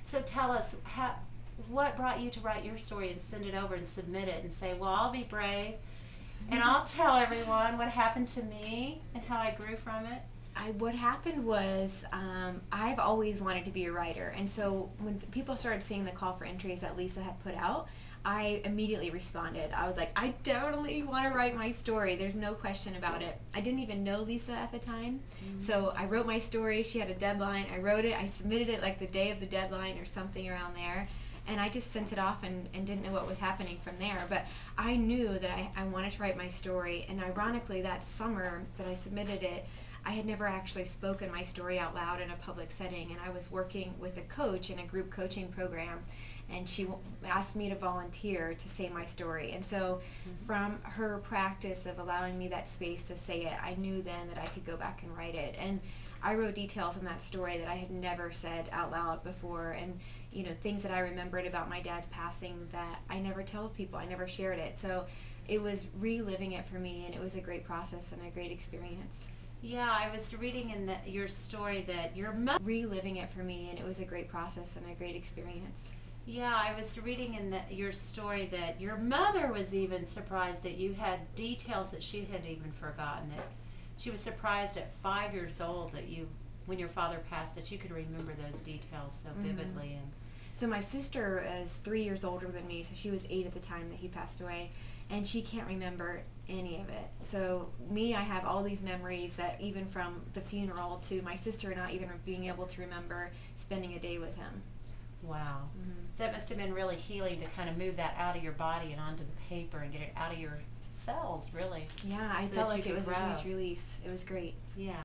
So tell us, what brought you to write your story and send it over and submit it and say, well, I'll be brave and I'll tell everyone what happened to me and how I grew from it? What happened was I've always wanted to be a writer, and so when people started seeing the call for entries that Lisa had put out, I immediately responded. I was like, I totally want to write my story. There's no question about it. I didn't even know Lisa at the time, so I wrote my story. She had a deadline. I wrote it. I submitted it like the day of the deadline or something around there, and I just sent it off and didn't know what was happening from there. But I knew that I wanted to write my story, and ironically, that summer that I submitted it, I had never actually spoken my story out loud in a public setting, and I was working with a coach in a group coaching program, and she asked me to volunteer to say my story. And so from her practice of allowing me that space to say it, I knew then that I could go back and write it. And I wrote details in that story that I had never said out loud before, and things that I remembered about my dad's passing that I never tell people. I never shared it. So it was reliving it for me, and it was a great process and a great experience. Yeah, I was reading in your story that your mother... Reliving it for me, and it was a great process and a great experience. Yeah, I was reading in your story that your mother was even surprised that you had details that she had even forgotten. That she was surprised at 5 years old that when your father passed, that you could remember those details so vividly. And so my sister is 3 years older than me, so she was 8 at the time that he passed away, and she can't remember any of it. So me, I have all these memories that even from the funeral to my sister not even being able to remember spending a day with him. Wow. So that must have been really healing to kind of move that out of your body and onto the paper and get it out of your cells, really. Yeah, I felt like it was a huge release. It was great. Yeah.